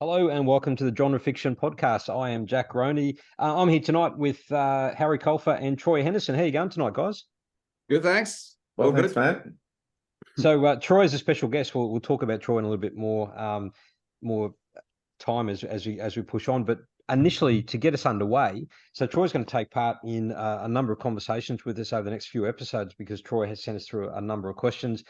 Hello and welcome to the Genre Fiction Podcast. I am Jack Roney. I'm here tonight with Harry Colfer and Troy Henderson. How you going tonight, guys? Good, thanks. Well, All thanks, good. mate. So Troy is a special guest. We'll talk about Troy in a little bit more time as we push on. But initially, to get us underway, so Troy's going to take part in a number of conversations with us over the next few episodes because Troy has sent us through a number of questions.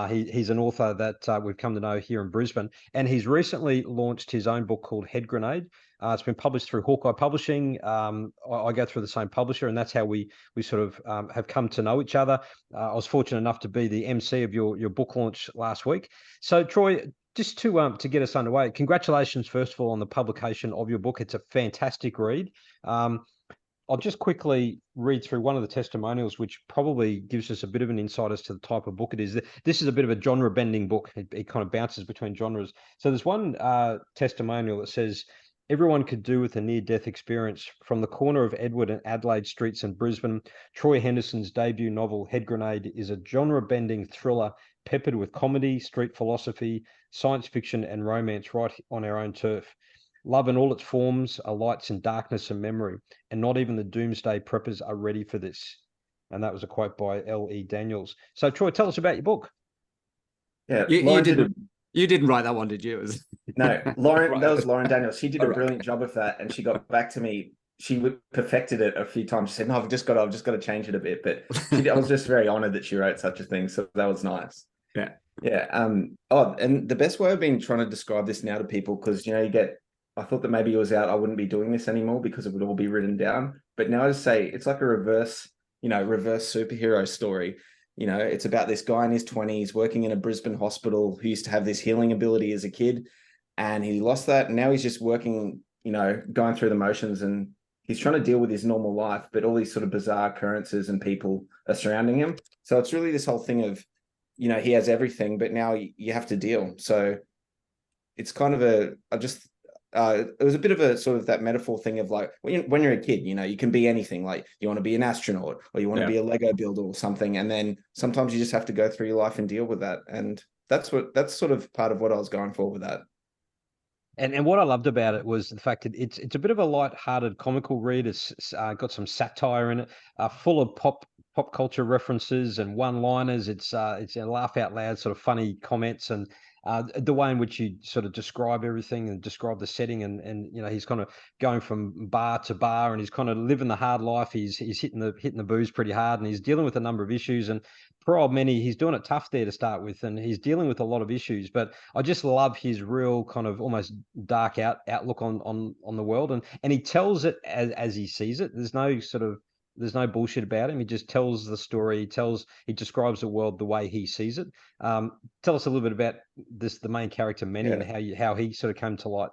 He's an author that we've come to know here in Brisbane, and he's recently launched his own book called Head Grenade. It's been published through Hawkeye Publishing. I go through the same publisher, and that's how we sort of have come to know each other. I was fortunate enough to be the MC of your book launch last week. So, Troy, just to get us underway, congratulations first of all on the publication of your book. It's a fantastic read. I'll just quickly read through one of the testimonials, which probably gives us a bit of an insight as to the type of book it is. This is a bit of a genre-bending book. It kind of bounces between genres. So there's one testimonial that says, everyone could do with a near-death experience. From the corner of Edward and Adelaide Streets in Brisbane, Troy Henderson's debut novel, Head Grenade, is a genre-bending thriller peppered with comedy, street philosophy, science fiction, and romance right on our own turf. Love in all its forms are lights in darkness and memory, and not even the doomsday preppers are ready for this. And that was a quote by L.E. Daniels. So, Troy, tell us about your book. Yeah, You didn't write that one, did you? No, Lauren. Right. That was Lauren Daniels. She did a All right. brilliant job of that, and she got back to me. She perfected it a few times. She said, "No, I've just got to change it a bit." But I was just very honored that she wrote such a thing. So that was nice. Yeah. Yeah. And the best way I've been trying to describe this now to people, because I thought that maybe it was out, I wouldn't be doing this anymore because it would all be written down. But now I just say it's like a reverse superhero story. It's about this guy in his 20s working in a Brisbane hospital who used to have this healing ability as a kid, and he lost that. And now he's just working, going through the motions, and he's trying to deal with his normal life, but all these sort of bizarre occurrences and people are surrounding him. So it's really this whole thing of, he has everything, but now you have to deal. So it's kind of it was a bit of a sort of that metaphor thing of like when you're a kid, you can be anything. Like you want to be an astronaut or you want to be a Lego builder or something. And then sometimes you just have to go through your life and deal with that. And that's sort of part of what I was going for with that. And what I loved about it was the fact that it's a bit of a light-hearted comical read. It's got some satire in it, full of pop culture references and one-liners. It's a laugh out loud sort of funny comments, and the way in which you sort of describe everything and describe the setting, and he's kind of going from bar to bar, and he's kind of living the hard life. He's hitting the booze pretty hard, and he's dealing with a number of issues. And poor old Manny, he's doing it tough there to start with, and he's dealing with a lot of issues. But I just love his real kind of almost dark outlook on the world, and he tells it as he sees it. There's no bullshit about him. He just tells the story. He describes the world the way he sees it. Tell us a little bit about the main character, Manny, and how he sort of came to light.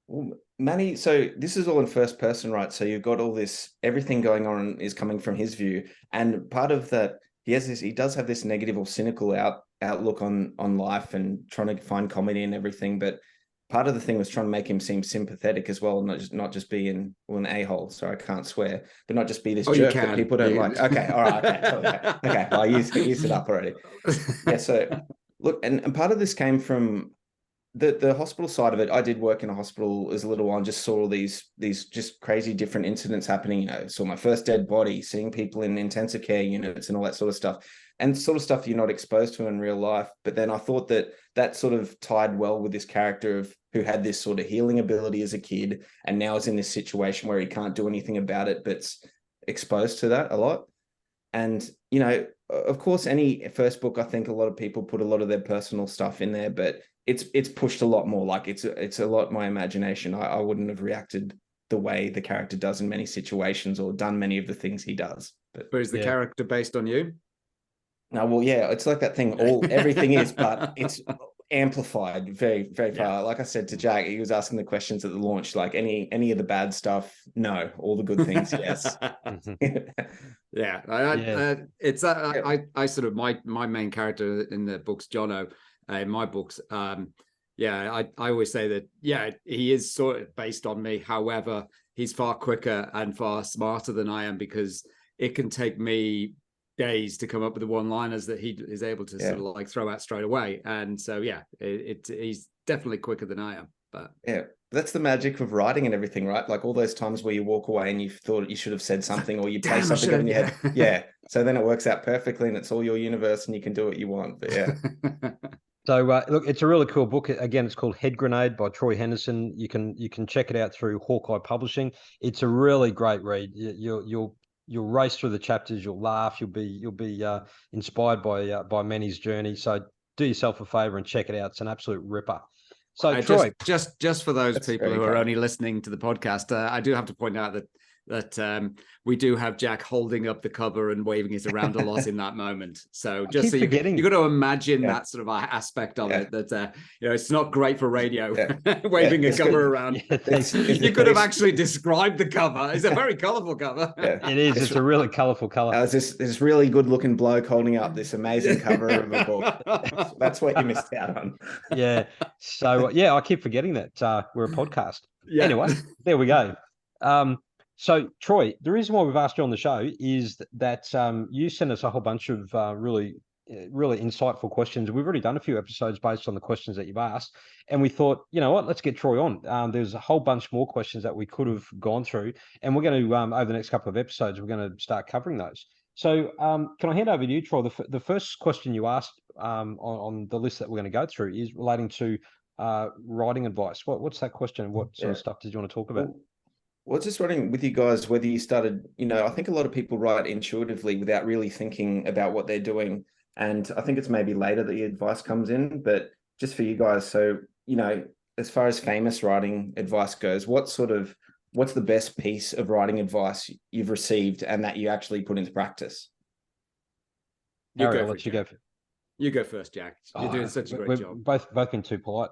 Well, Manny, so this is all in first person, right? So you've got all this, everything going on is coming from his view. And part of that, he does have this negative or cynical outlook on life and trying to find comedy and everything. But part of the thing was trying to make him seem sympathetic as well, not just be an a-hole. Sorry, I can't swear, but not just be this jerk that people don't like. Okay, all right, okay. Well, I used it up already. Yeah. So look, and part of this came from the hospital side of it. I did work in a hospital as a little while and just saw all these just crazy different incidents happening. Saw my first dead body, seeing people in intensive care units and all that sort of stuff, and sort of stuff you're not exposed to in real life. But then I thought that sort of tied well with this character of who had this sort of healing ability as a kid and now is in this situation where he can't do anything about it, but's exposed to that a lot. And, of course, any first book, I think a lot of people put a lot of their personal stuff in there, but it's pushed a lot more. Like it's a lot my imagination. I wouldn't have reacted the way the character does in many situations or done many of the things he does. But is the character based on you? No, well, yeah, it's like that thing. Everything is, but it's amplified very, very far. Yeah. Like I said to Jack, he was asking the questions at the launch, like any of the bad stuff, no. All the good things, yes. Yeah. I sort of my main character in the books, Jono, in my books, I always say that, he is sort of based on me. However, he's far quicker and far smarter than I am, because it can take me days to come up with the one-liners that he is able to sort of like throw out straight away. And so, he's definitely quicker than I am. But yeah, that's the magic of writing and everything, right? Like all those times where you walk away and you thought you should have said something, or you play something up in your head. Yeah. So then it works out perfectly and it's all your universe and you can do what you want. But yeah. So look, it's a really cool book. Again, it's called Head Grenade by Troy Henderson. You can check it out through Hawkeye Publishing. It's a really great read. You'll race through the chapters. You'll laugh. You'll be inspired by Manny's journey. So do yourself a favor and check it out. It's an absolute ripper. So Troy, just for those people who are only listening to the podcast, I do have to point out that we do have Jack holding up the cover and waving it around a lot in that moment. So just so you've got to imagine that sort of aspect of it, that it's not great for radio, waving a cover around. You could have actually described the cover. It's a very colorful cover. It is. It's a really colorful color. It's this really good looking bloke holding up this amazing cover of a book. That's what you missed out on. Yeah. So I keep forgetting that we're a podcast. Anyway, there we go. So, Troy, the reason why we've asked you on the show is that you sent us a whole bunch of really insightful questions. We've already done a few episodes based on the questions that you've asked, and we thought, you know what, let's get Troy on. There's a whole bunch more questions that we could have gone through, and we're going to, over the next couple of episodes, we're going to start covering those. So, can I hand over to you, Troy? The first question you asked on the list that we're going to go through is relating to writing advice. What's that question? What sort of stuff did you want to talk about? Well, just wondering with you guys whether you started, I think a lot of people write intuitively without really thinking about what they're doing. And I think it's maybe later that your advice comes in, but just for you guys. So, as far as famous writing advice goes, what's the best piece of writing advice you've received and that you actually put into practice? Harry, I'll let you go. You go first, Jack. You're doing such a great job. Both been too polite.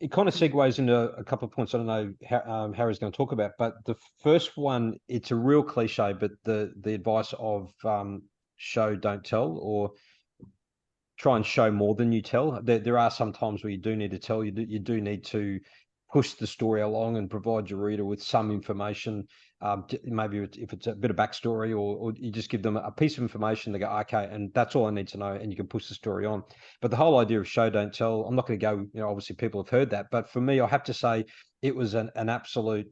It kind of segues into a couple of points I don't know how Harry's going to talk about, but the first one, it's a real cliche, but the advice of show, don't tell, or try and show more than you tell. There are some times where you do need to tell. You do need to push the story along and provide your reader with some information. Maybe if it's a bit of backstory, or you just give them a piece of information, they go, okay, and that's all I need to know, and you can push the story on. But the whole idea of show, don't tell, I'm not going to go, obviously people have heard that, but for me, I have to say it was an absolute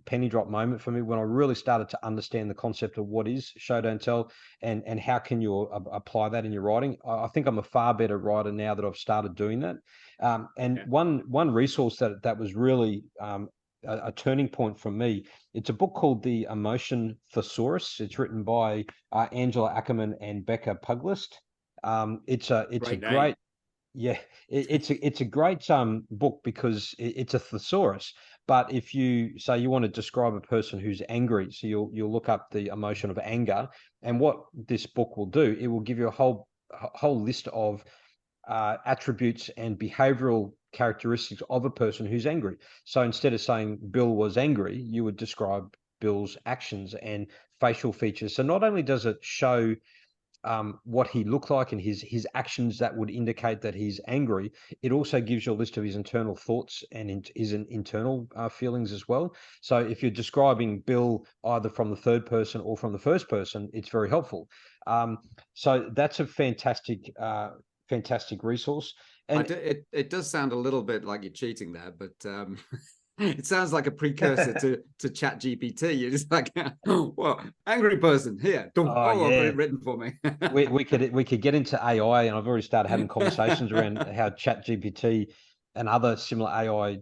penny drop moment for me when I really started to understand the concept of what is show, don't tell, and how can you apply that in your writing. I think I'm a far better writer now that I've started doing that. One resource that was really a turning point for me, it's a book called The Emotion Thesaurus. It's written by Angela Ackerman and Becca Puglist. It's a great it's a great book because it's a thesaurus. But if you say you want to describe a person who's angry, so you'll look up the emotion of anger, and what this book will do, it will give you a whole list of attributes and behavioral characteristics of a person who's angry. So instead of saying Bill was angry, you would describe Bill's actions and facial features. So not only does it show what he looked like and his actions that would indicate that he's angry, it also gives you a list of his internal thoughts and his internal feelings as well. So if you're describing Bill either from the third person or from the first person, it's very helpful. So that's a fantastic resource. And it does sound a little bit like you're cheating there, but it sounds like a precursor to Chat GPT. You're just like, well, angry person here. I've got it written for me. we could get into AI, and I've already started having conversations around how Chat GPT and other similar AI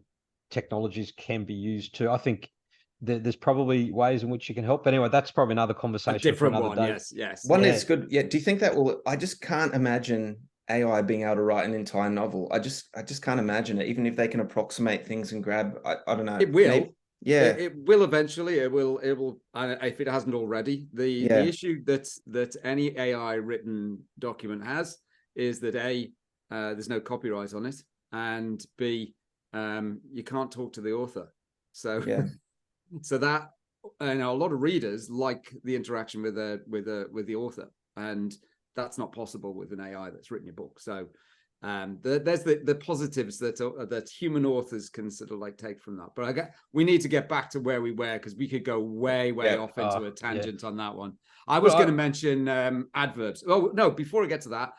technologies can be used too. I think there's probably ways in which you can help. But anyway, that's probably another conversation. A different for another one, day. yes. One is good. Yeah. Do you think that will? I just can't imagine AI being able to write an entire novel. I just can't imagine it. Even if they can approximate things and grab, I don't know. It will. Maybe, it will eventually. It will. If it hasn't already, the issue that any AI written document has is that A, there's no copyright on it, and B, you can't talk to the author. So so that, a lot of readers like the interaction with the author, and that's not possible with an AI that's written your book. So there's the positives that human authors can sort of like take from that. But we need to get back to where we were, because we could go way off into a tangent on that one. I was going to mention adverbs. Oh no, before I get to that,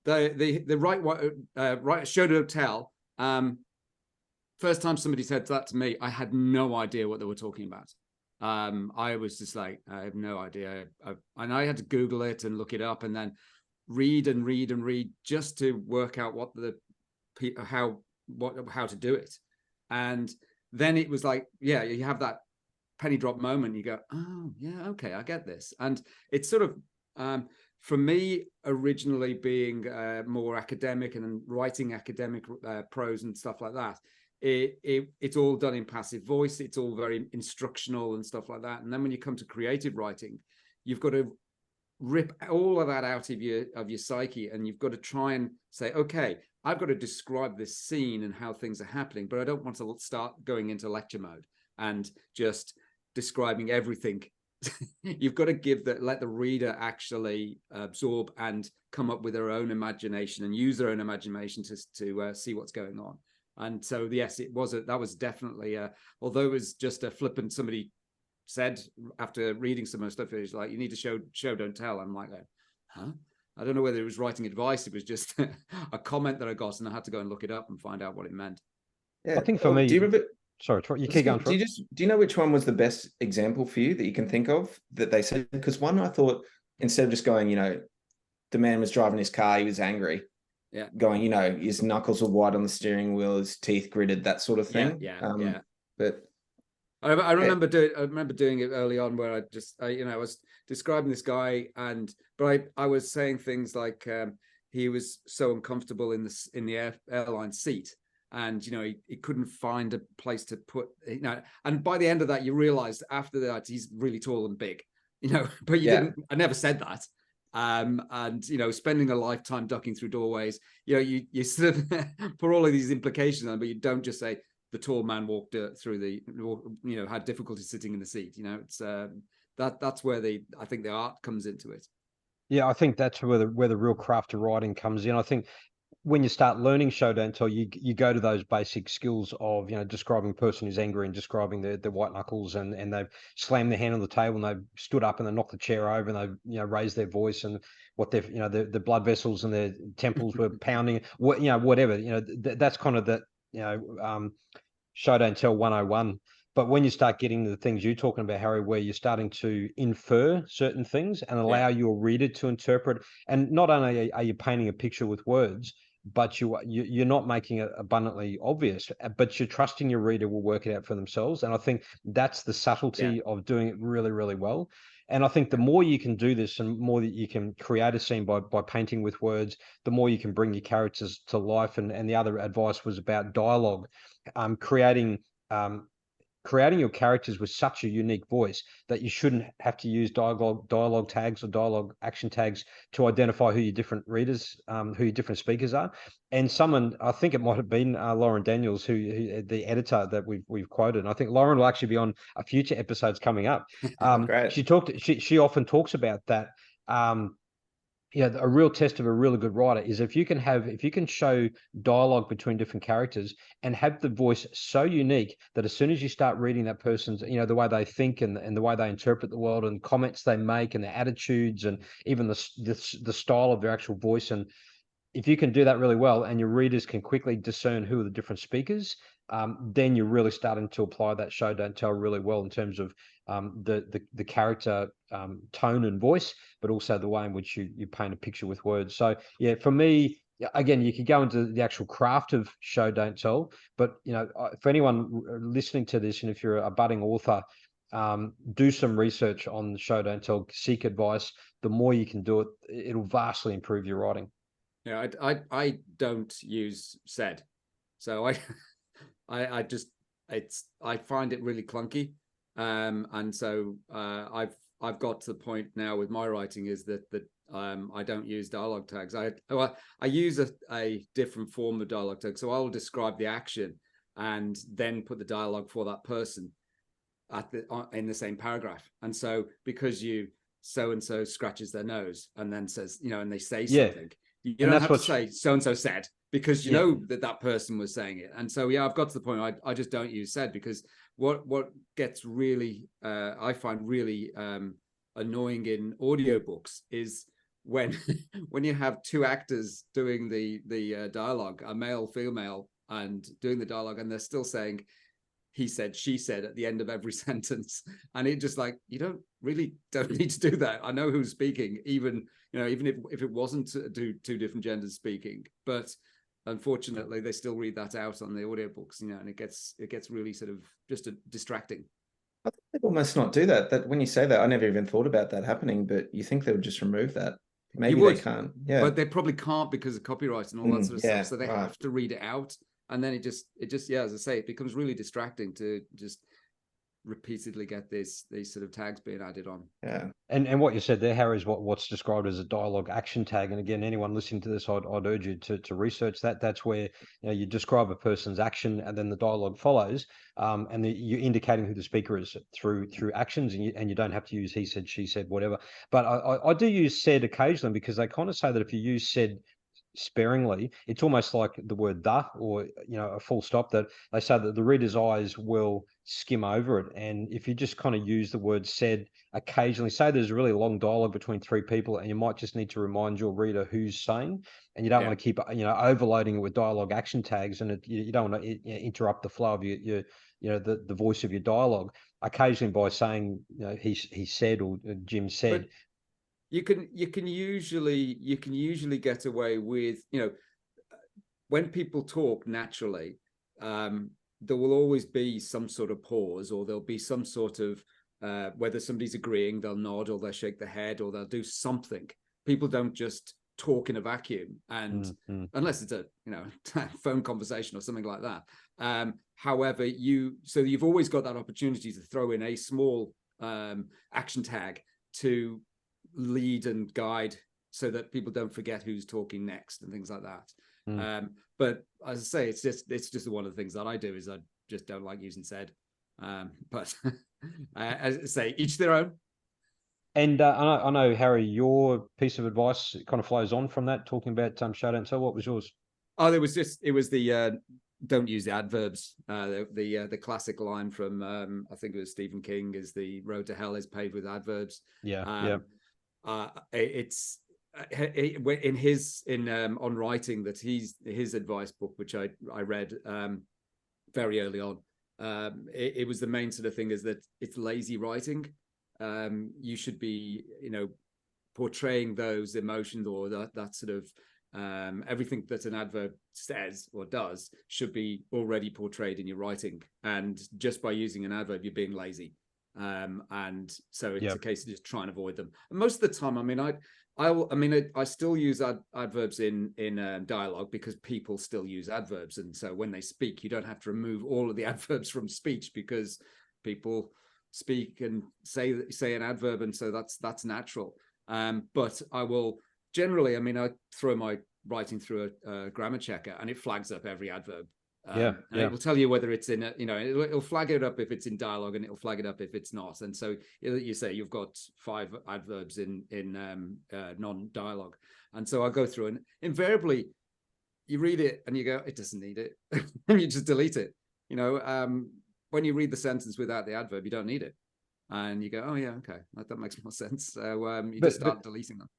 the right show don't tell. First time somebody said that to me, I had no idea what they were talking about. I was just like, I have no idea. And I had to Google it and look it up, and then read and read and read just to work out how to do it. And then it was like, yeah, you have that penny drop moment. You go, oh yeah, okay, I get this. And it's sort of, for me, originally being more academic and writing academic prose and stuff like that, it's all done in passive voice. It's all very instructional and stuff like that. And then when you come to creative writing, you've got to rip all of that out of your psyche, and you've got to try and say, okay, I've got to describe this scene and how things are happening, but I don't want to start going into lecture mode and just describing everything. You've got to let the reader actually absorb and come up with their own imagination and use their own imagination to see what's going on. And so, yes, that was definitely, although it was just a flippant, somebody said after reading some of the stuff, it's like, you need to show don't tell. I'm like, huh? I don't know whether it was writing advice. It was just a comment that I got, and I had to go and look it up and find out what it meant. Yeah, I think for me, do you remember? Sorry, Troy, you keep going. Do you know which one was the best example for you that you can think of that they said? Because one, I thought, instead of just going, the man was driving his car, he was angry. Yeah. Going, his knuckles were white on the steering wheel, his teeth gritted, that sort of thing. Yeah. But I remember doing it early on, where I was describing this guy, but I was saying things like he was so uncomfortable in the airline seat, and he couldn't find a place to put, and by the end of that you realize after that he's really tall and big, but I never said that. And spending a lifetime ducking through doorways, you sort of put all of these implications on, but you don't just say the tall man walked through had difficulty sitting in the seat. It's that's where I think the art comes into it. Yeah, I think that's where the real craft of writing comes in. I think when you start learning show don't tell, you go to those basic skills of describing a person who's angry and describing the white knuckles, and they've slammed their hand on the table and they've stood up and they knocked the chair over and they've raised their voice, and what they've the blood vessels and their temples were pounding, whatever, that's kind of that show don't tell 101. But when you start getting to the things you're talking about, Harry, where you're starting to infer certain things and allow your reader to interpret, and not only are you painting a picture with words, but you're not making it abundantly obvious, but you're trusting your reader will work it out for themselves. And I think that's the subtlety of doing it really, really well. And I think the more you can do this and more that you can create a scene by painting with words, the more you can bring your characters to life. And the other advice was about dialogue, creating your characters with such a unique voice that you shouldn't have to use dialogue tags or dialogue action tags to identify who your different readers, who your different speakers are. And someone, I think it might have been Lauren Daniels, who the editor that we've quoted. And I think Lauren will actually be on a future episodes coming up. Great. She often talks about that. A real test of a really good writer is if you can show dialogue between different characters and have the voice so unique that as soon as you start reading that person's, the way they think and the way they interpret the world and comments they make and their attitudes and even the style of their actual voice, and if you can do that really well and your readers can quickly discern who are the different speakers, then you're really starting to apply that show don't tell really well in terms of the character tone and voice, but also the way in which you paint a picture with words. So yeah, for me, again, you could go into the actual craft of show don't tell, but for anyone listening to this, and if you're a budding author, do some research on the show don't tell, seek advice. The more you can do it, it'll vastly improve your writing. Yeah, I don't use said, so I find it really clunky, and so I've got to the point now with my writing is that I don't use dialogue tags. I use a different form of dialogue tag, so I'll describe the action and then put the dialogue for that person in the same paragraph. And so because so and so scratches their nose and then says and they say something. You don't have to say so-and-so said, because you know that person was saying it. And so, I've got to the point I just don't use said, because what gets really, I find really annoying in audiobooks is when when you have two actors doing the dialogue, a male, female, and doing the dialogue, and they're still saying he said, she said at the end of every sentence, and it just like, you don't need to do that. I know who's speaking, even if it wasn't two different genders speaking, but unfortunately they still read that out on the audiobooks, and it gets really sort of just distracting. I think they'd almost not do that. That when you say that, I never even thought about that happening, but you think they would just remove that. Maybe they can't. Yeah. But they probably can't because of copyright and all that sort of stuff. So they have to read it out. And then it just, yeah, as I say, it becomes really distracting to just repeatedly get these sort of tags being added on. Yeah. And what you said there, Harry, is what's described as a dialogue action tag. And again, anyone listening to this, I'd urge you to research that. That's where you describe a person's action and then the dialogue follows, and you're indicating who the speaker is through actions, and you don't have to use he said, she said, whatever. But I do use said occasionally, because they kind of say that if you use said sparingly, it's almost like the word "the" or a full stop, that they say that the reader's eyes will skim over it. And if you just kind of use the word "said" occasionally, say there's a really long dialogue between three people, and you might just need to remind your reader who's saying, and you don't want to keep overloading it with dialogue action tags, and you don't want to interrupt the flow of your the voice of your dialogue. Occasionally, by saying he said or Jim said. But you can usually get away with, when people talk naturally, there will always be some sort of pause, or there'll be some sort of whether somebody's agreeing, they'll nod or they'll shake their head or they'll do something. People don't just talk in a vacuum, and unless it's a phone conversation or something like that. However, you've always got that opportunity to throw in a small action tag to lead and guide, so that people don't forget who's talking next and things like that. But as I say, it's just one of the things that I do, is I just don't like using said. But as I say, each their own. And I know, Harry, your piece of advice kind of flows on from that, talking about show don't tell. What was yours? Oh, it was the don't use the adverbs. The classic line from I think it was Stephen King, is the road to hell is paved with adverbs. It's on writing, that his advice book, which I read very early on, it was the main sort of thing, is that it's lazy writing. You should be portraying those emotions, or that sort of everything that an adverb says or does should be already portrayed in your writing, and just by using an adverb, you're being lazy. And so it's a case of just trying to avoid them. And most of the time, I still use adverbs in dialogue, because people still use adverbs, and so when they speak, you don't have to remove all of the adverbs from speech, because people speak and say an adverb, and so that's natural. But I will generally, I throw my writing through a grammar checker, and it flags up every adverb. And it will tell you whether it's in it'll flag it up if it's in dialogue, and it'll flag it up if it's not. And so you say you've got 5 adverbs in non-dialogue, and so I'll go through, and invariably you read it and you go, it doesn't need it, and you just delete it. When you read the sentence without the adverb, you don't need it, and you go, oh yeah, okay, that makes more sense. So you just start deleting them.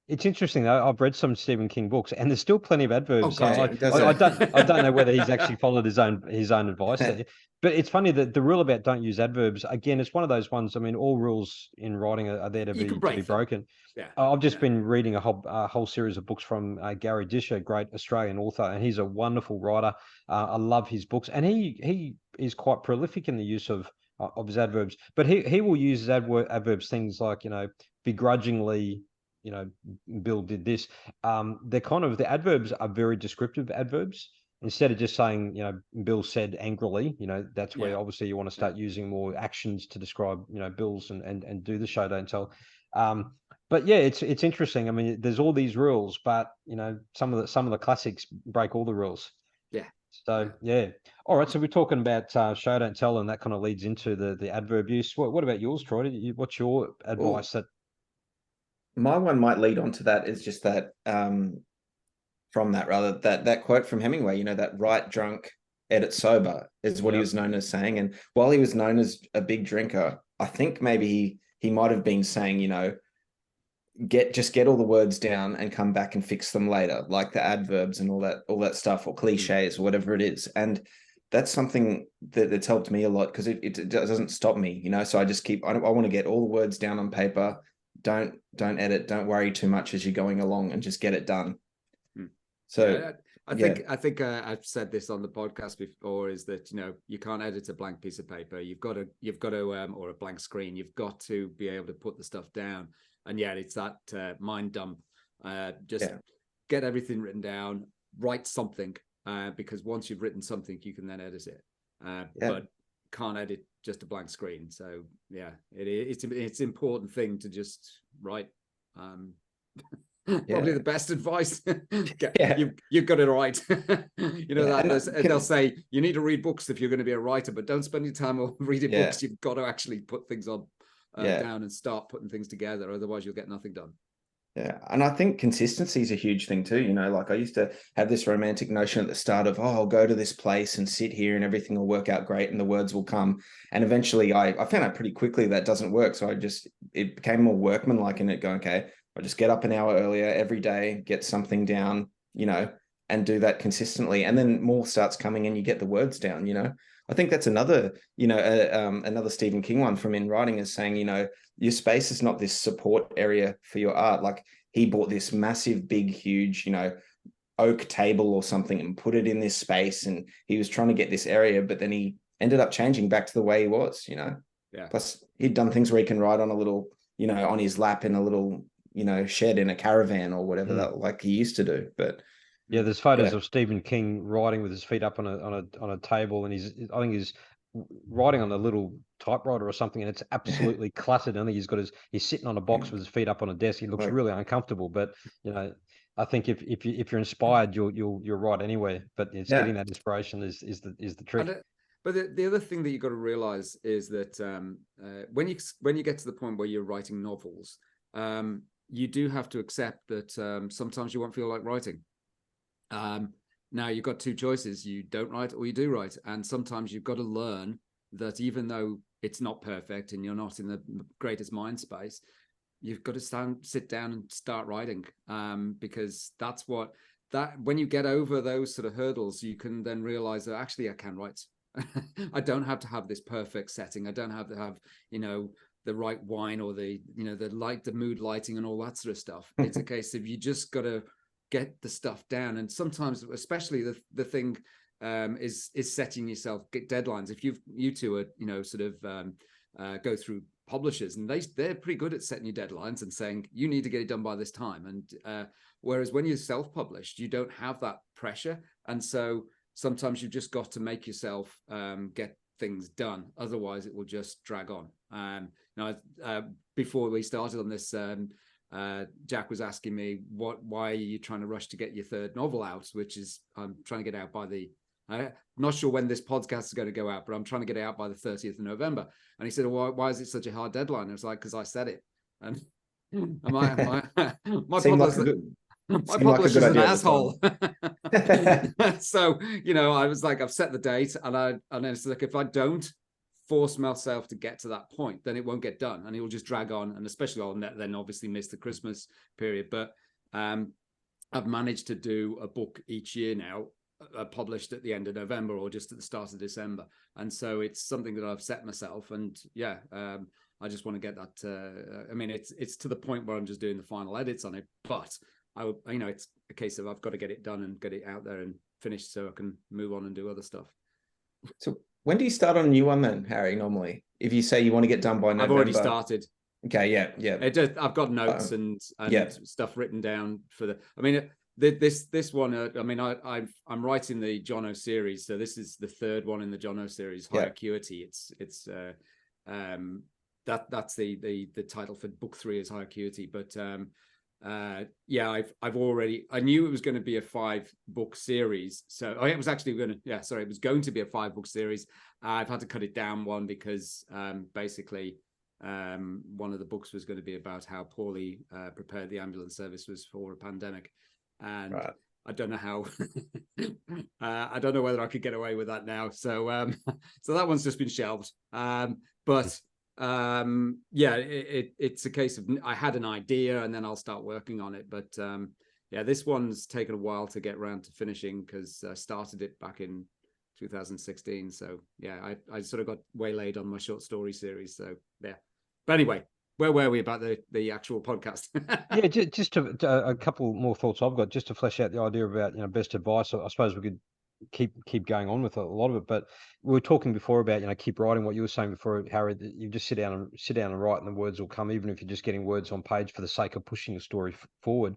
It's interesting though. I've read some Stephen King books, and there's still plenty of adverbs. Okay. I don't know whether he's actually followed his own advice there. But it's funny that the rule about don't use adverbs, again, it's one of those ones. All rules in writing are there to be broken. Yeah. I've just been reading a whole series of books from Gary Disher, great Australian author, and he's a wonderful writer. I love his books, and he is quite prolific in the use of his adverbs. But he will use his adverbs, things like begrudgingly. Bill did this. They're the adverbs are very descriptive adverbs. Instead of just saying, Bill said angrily, that's where obviously you want to start using more actions to describe, Bill's and do the show don't tell. But yeah, it's interesting. There's all these rules, but some of the classics break all the rules. Yeah. So yeah. All right. So we're talking about show don't tell, and that kind of leads into the adverb use. What about yours, Troy? What's your advice? My one might lead on to that, is just that from that, rather, that quote from Hemingway, that write drunk, edit sober, is what he was known as saying. And while he was known as a big drinker, I think maybe he might have been saying, get all the words down and come back and fix them later, like the adverbs and all that stuff, or cliches or whatever it is. And that's something that's helped me a lot, because it doesn't stop me, you know. So I just I want to get all the words down on paper. Don't edit, don't worry too much as you're going along, and just get it done. So yeah, I think I've said this on the podcast before, is that, you know, you can't edit a blank piece of paper. You've got to or a blank screen. You've got to be able to put the stuff down. And yeah, it's that mind dump. Get everything written down, write something, because once you've written something, you can then edit it. But can't edit just a blank screen. So yeah, it's an important thing to just write. Probably the best advice. You've got it right. You know, they'll say you need to read books if you're going to be a writer, but don't spend your time reading books. You've got to actually put things on down and start putting things together. Otherwise, you'll get nothing done. Yeah. And I think consistency is a huge thing too. You know, like I used to have this romantic notion at the start of, I'll go to this place and sit here and everything will work out great and the words will come. And eventually I found out pretty quickly that doesn't work. So it became more workmanlike in it, going, okay, I'll just get up an hour earlier every day, get something down, you know, and do that consistently. And then more starts coming and you get the words down, you know. I think that's another, you know, another Stephen King one from In Writing, is saying, you know, your space is not this support area for your art. Like, he bought this massive, big, huge, you know, oak table or something and put it in this space. And he was trying to get this area, but then he ended up changing back to the way he was, you know. Yeah. Plus, he'd done things where he can write on a little, you know, on his lap in a little, you know, shed in a caravan or whatever that, like he used to do. But yeah, there's photos of Stephen King writing with his feet up on a table, and I think he's writing on a little typewriter or something, and it's absolutely cluttered. I think he's sitting on a box with his feet up on a desk. He looks really uncomfortable. But you know, I think if you're inspired, you'll write anywhere. But it's getting that inspiration is the trick. But the other thing that you've got to realize is that when you get to the point where you're writing novels, you do have to accept that sometimes you won't feel like writing. Now you've got two choices: you don't write or you do write. And sometimes you've got to learn that even though it's not perfect and you're not in the greatest mind space, you've got to sit down and start writing, because when you get over those sort of hurdles, you can then realize that actually I can write. I don't have to have this perfect setting. I don't have to have, you know, the right wine or the mood lighting and all that sort of stuff. It's a case of you just got to get the stuff down. And sometimes, especially the thing is setting yourself deadlines. If you two are, you know, sort of go through publishers, and they're pretty good at setting you deadlines and saying you need to get it done by this time. And whereas when you're self-published, you don't have that pressure, and so sometimes you've just got to make yourself get things done. Otherwise, it will just drag on. Now, before we started on this, Jack was asking me, why are you trying to rush to get your third novel out, which is I'm trying to get out by I'm not sure when this podcast is going to go out, but I'm trying to get it out by the 30th of November. And he said, well, why is it such a hard deadline? I was like, because I said it. And my publisher's an asshole. So, you know, I was like, I've set the date, and then it's like, if I don't force myself to get to that point, then it won't get done, and it will just drag on. And especially I'll then obviously miss the Christmas period. But I've managed to do a book each year now, published at the end of November or just at the start of December. And so it's something that I've set myself, and I just want to get that. I mean, it's to the point where I'm just doing the final edits on it, but it's a case of I've got to get it done and get it out there and finished so I can move on and do other stuff. So when do you start on a new one then, Harry, normally? If you say you want to get done by November? I've already started. Okay, yeah. I've got notes and stuff written down for the. I mean, this one. I mean, I'm writing the Jono series, so this is the third one in the Jono series. High Acuity. It's that's the title for book 3 is High Acuity, but I've already. I knew it was going to be a 5-book series, so it was actually going to. It was going to be a 5-book series. I've had to cut it down one because basically. One of the books was going to be about how poorly prepared the ambulance service was for a pandemic, and I don't know how. I don't know whether I could get away with that now. So, so that one's just been shelved. But it's a case of I had an idea and then I'll start working on it. But yeah, this one's taken a while to get around to finishing because I started it back in 2016. So yeah, I sort of got waylaid on my short story series. So yeah, but anyway, where were we about the actual podcast? Yeah, just to a couple more thoughts I've got just to flesh out the idea about best advice. I suppose we could keep going on with a lot of it, but we were talking before about keep writing. What you were saying before, Harry, that you just sit down and write, and the words will come, even if you're just getting words on page for the sake of pushing the story forward.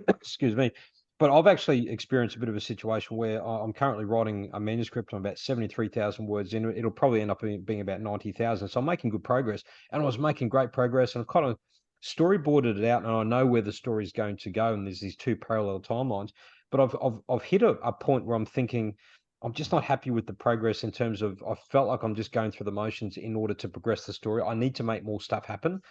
Excuse me. But I've actually experienced a bit of a situation where I'm currently writing a manuscript on about 73,000 words in. It'll probably end up being about 90,000. So I'm making good progress, and I was making great progress, and I've kind of storyboarded it out, and I know where the story is going to go, and there's these two parallel timelines. But I've hit a point where I'm thinking I'm just not happy with the progress in terms of I felt like I'm just going through the motions in order to progress the story. I need to make more stuff happen.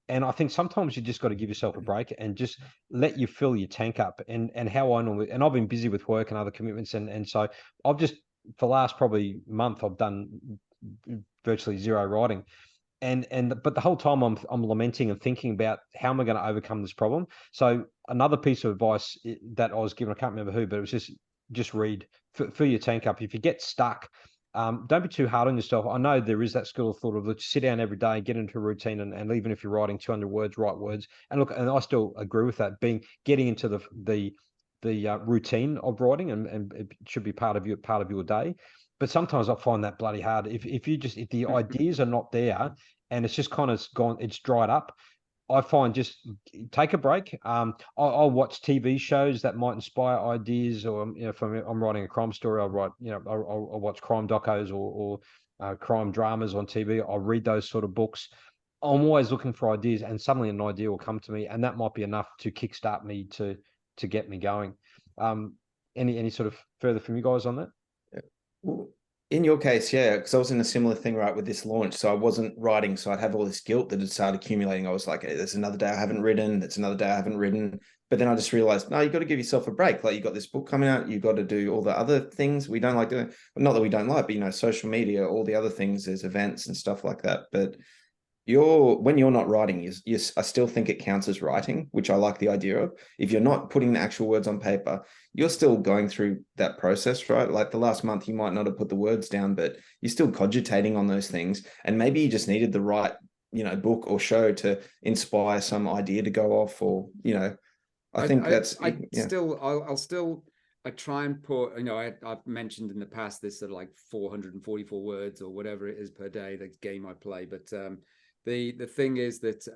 And I think sometimes you just got to give yourself a break and just let you fill your tank up. And how I normally, and I've been busy with work and other commitments. And so I've just, for the last probably month, I've done virtually zero writing. But the whole time I'm lamenting and thinking about how am I going to overcome this problem. So another piece of advice that I was given, I can't remember who, but it was just read, fill your tank up. If you get stuck, don't be too hard on yourself. I know there is that school of thought of let's sit down every day, get into a routine, and even if you're writing 200 words, write words. And look, and I still agree with that. Getting into the routine of writing, and it should be part of your day. But sometimes I find that bloody hard. If the ideas are not there and it's just kind of gone, it's dried up, I find just take a break. I'll watch TV shows that might inspire ideas, or if I'm writing a crime story, I'll write. I'll watch crime docos or crime dramas on TV. I'll read those sort of books. I'm always looking for ideas, and suddenly an idea will come to me, and that might be enough to kickstart me to get me going. Any sort of further from you guys on that? Well, in your case, yeah, because I was in a similar thing, right, with this launch. So I wasn't writing, so I'd have all this guilt that had started accumulating. I was like, hey, there's another day I haven't written. That's another day I haven't written. But then I just realized, no, you got to give yourself a break. Like, you got this book coming out. You got to do all the other things we don't like doing. Not that we don't like, but social media, all the other things, there's events and stuff like that. But when you're not writing, I still think it counts as writing, which I like the idea of. If you're not putting the actual words on paper, you're still going through that process, right? Like the last month, you might not have put the words down, but you're still cogitating on those things. And maybe you just needed the right, book or show to inspire some idea to go off, or, I think I try and put, I've mentioned in the past this sort of like 444 words or whatever it is per day, the game I play. But the thing is that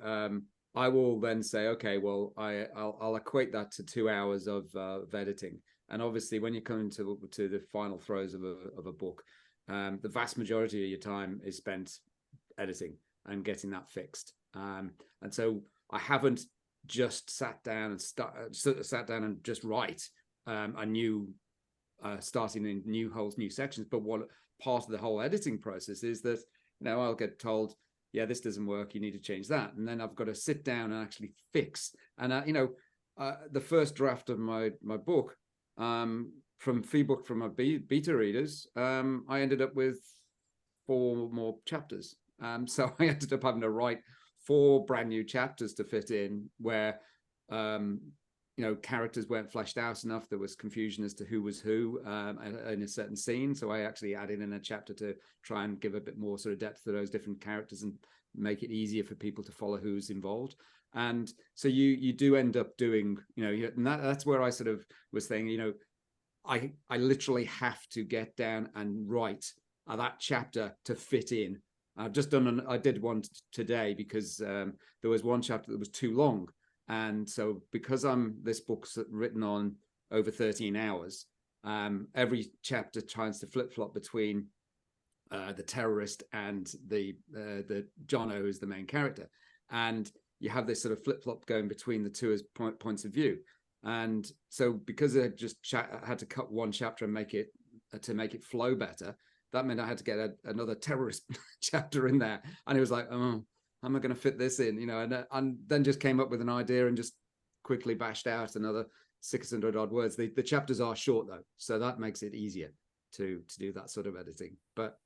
I will then say, okay, well, I'll equate that to 2 hours of editing. And obviously, when you come into the final throes of a book, the vast majority of your time is spent editing and getting that fixed. And so I haven't just sat down and just write starting in new sections. But what part of the whole editing process is that I'll get told, yeah, this doesn't work, you need to change that, and then I've got to sit down and actually fix. And the first draft of my book, from feedback from my beta readers, I ended up with 4 more chapters. So I ended up having to write 4 brand new chapters to fit in where characters weren't fleshed out enough. There was confusion as to who was who in a certain scene. So I actually added in a chapter to try and give a bit more sort of depth to those different characters and make it easier for people to follow who's involved. And so you do end up doing, and that's where I sort of was saying, I literally have to get down and write that chapter to fit in. I've just I did one today because there was one chapter that was too long. And so because this book's written on over 13 hours, every chapter tries to flip-flop between the terrorist and the Jono, who's the main character. And you have this sort of flip-flop going between the two as points of view. And so because I just had to cut one chapter and make it flow better, that meant I had to get another terrorist chapter in there. And it was like, oh, how am I going to fit this in? And then just came up with an idea and just quickly bashed out another 600 odd words. The chapters are short though, so that makes it easier to do that sort of editing. But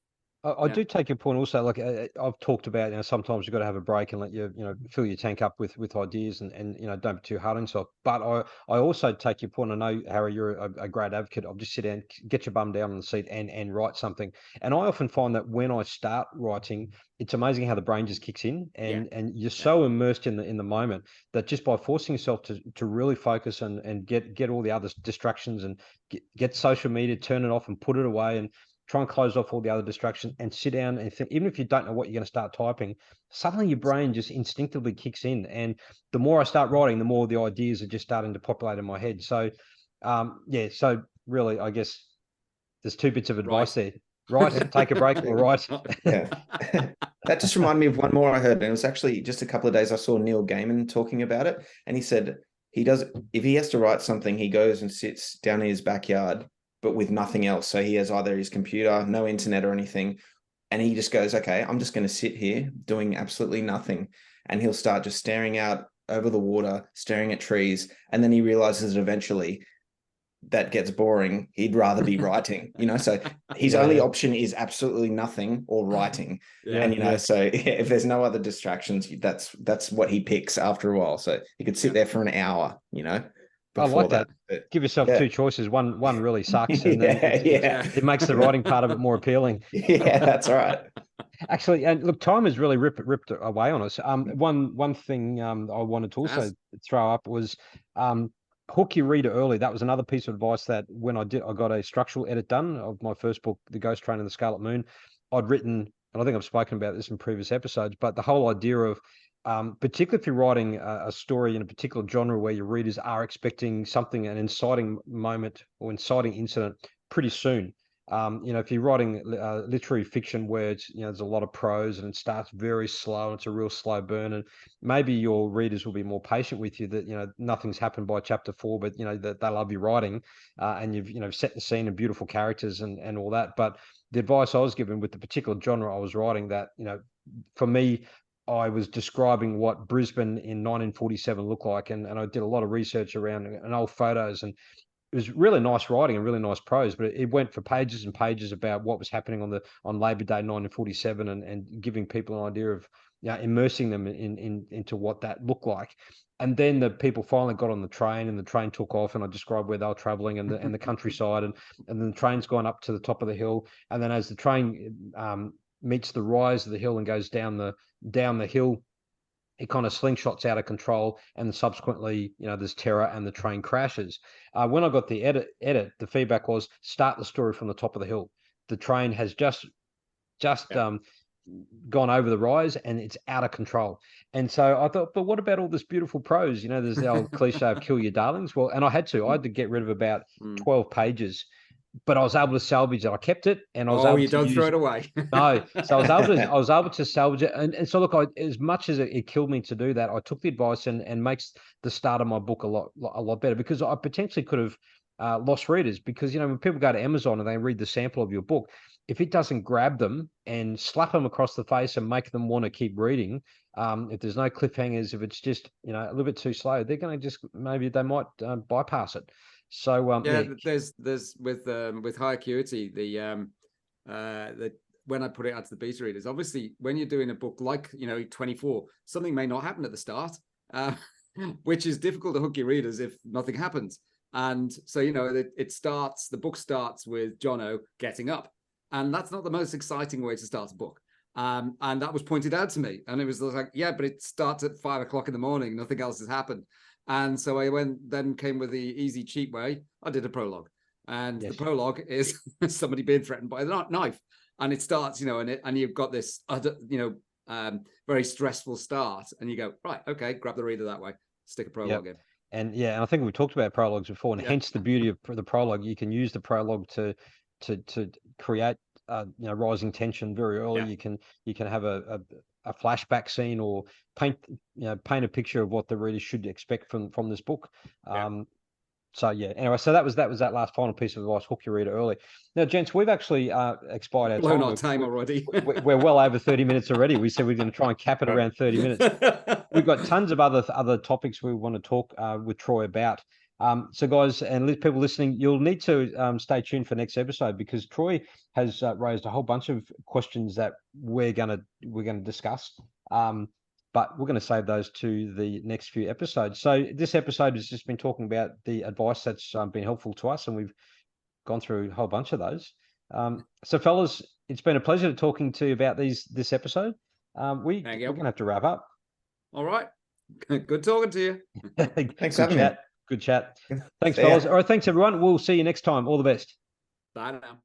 I do take your point also. Like I've talked about, sometimes you've got to have a break and let fill your tank up with ideas and don't be too hard on yourself. But I also take your point. I know, Harry, you're a great advocate. I'll just sit down, get your bum down on the seat and write something. And I often find that when I start writing, it's amazing how the brain just kicks in and you're so immersed in the moment that just by forcing yourself to really focus and get all the other distractions and get social media, turn it off and put it away and try and close off all the other distractions and sit down and think, even if you don't know what you're going to start typing, suddenly your brain just instinctively kicks in. And the more I start writing, the more the ideas are just starting to populate in my head. So, so really, I guess there's two bits of advice there. Write, take a break, or write. Yeah. That just reminded me of one more I heard. And it was actually just a couple of days I saw Neil Gaiman talking about it. And he said if he has to write something, he goes and sits down in his backyard, but with nothing else. So he has either his computer, no internet or anything. And he just goes, okay, I'm just going to sit here doing absolutely nothing. And he'll start just staring out over the water, staring at trees. And then he realizes that eventually that gets boring. He'd rather be writing, so his only option is absolutely nothing or writing. So if there's no other distractions, that's what he picks after a while. So he could sit there for an hour, I like that. Give yourself two choices. One really sucks, and then it makes the writing part of it more appealing. Yeah, that's right. Actually, and look, time has really ripped away on us. One thing I wanted to also throw up was hook your reader early. That was another piece of advice that when I got a structural edit done of my first book, The Ghost Train and the Scarlet Moon. I'd written, and I think I've spoken about this in previous episodes, but the whole idea of particularly if you're writing a story in a particular genre where your readers are expecting something, an inciting moment or inciting incident pretty soon. If you're writing literary fiction where it's, there's a lot of prose and it starts very slow and it's a real slow burn, and maybe your readers will be more patient with you that, nothing's happened by chapter 4, but, that they love your writing and you've set the scene and beautiful characters and all that. But the advice I was given with the particular genre I was writing that, for me, I was describing what Brisbane in 1947 looked like. And I did a lot of research around and old photos, and it was really nice writing and really nice prose, but it went for pages and pages about what was happening on Labor Day 1947 and giving people an idea of immersing them into what that looked like. And then the people finally got on the train and the train took off, and I described where they were traveling and the countryside, and then the train's gone up to the top of the hill, and then as the train meets the rise of the hill and goes down the hill, it kind of slingshots out of control, and subsequently, there's terror and the train crashes. When I got the edit, the feedback was start the story from the top of the hill. The train has just gone over the rise and it's out of control. And so I thought, but what about all this beautiful prose? There's the old cliche of kill your darlings. Well, and I had to get rid of about 12 pages. But I was able to salvage it. I kept it, and I was able to don't throw it away. No, so I was able to salvage it, and so look, as much as it killed me to do that, I took the advice and makes the start of my book a lot better, because I potentially could have lost readers, because when people go to Amazon and they read the sample of your book, if it doesn't grab them and slap them across the face and make them want to keep reading, if there's no cliffhangers, if it's just a little bit too slow, they're going to maybe they might bypass it. So there's with high acuity the when I put it out to the beta readers, obviously when you're doing a book like 24, something may not happen at the start, which is difficult to hook your readers if nothing happens. And so the book starts with Jono getting up, and that's not the most exciting way to start a book. And that was pointed out to me, and it was like, yeah, but it starts at 5 o'clock in the morning, nothing else has happened. And so I came with the easy, cheap way. I did a prologue, and the prologue is somebody being threatened by a knife, and it starts, and you've got this, very stressful start, and you go, right, okay, grab the reader that way, stick a prologue in. And I think we talked about prologues before, and hence the beauty of the prologue. You can use the prologue to create rising tension very early. You can have a flashback scene, or paint a picture of what the reader should expect from this book. Anyway, so that was that last final piece of advice: hook your reader early. Now, gents, we've actually expired our blown our time already. We're well over 30 minutes already. We said we're going to try and cap it around 30 minutes. We've got tons of other topics we want to talk with Troy about. So guys and people listening, you'll need to stay tuned for next episode, because Troy has raised a whole bunch of questions that we're gonna discuss. But we're going to save those to the next few episodes. So this episode has just been talking about the advice that's been helpful to us, and we've gone through a whole bunch of those. So fellas, it's been a pleasure talking to you about this episode. We're going to have to wrap up. All right. Good talking to you. Thanks for having me. Good chat. Thanks, fellas. All right, thanks everyone. We'll see you next time. All the best. Bye now.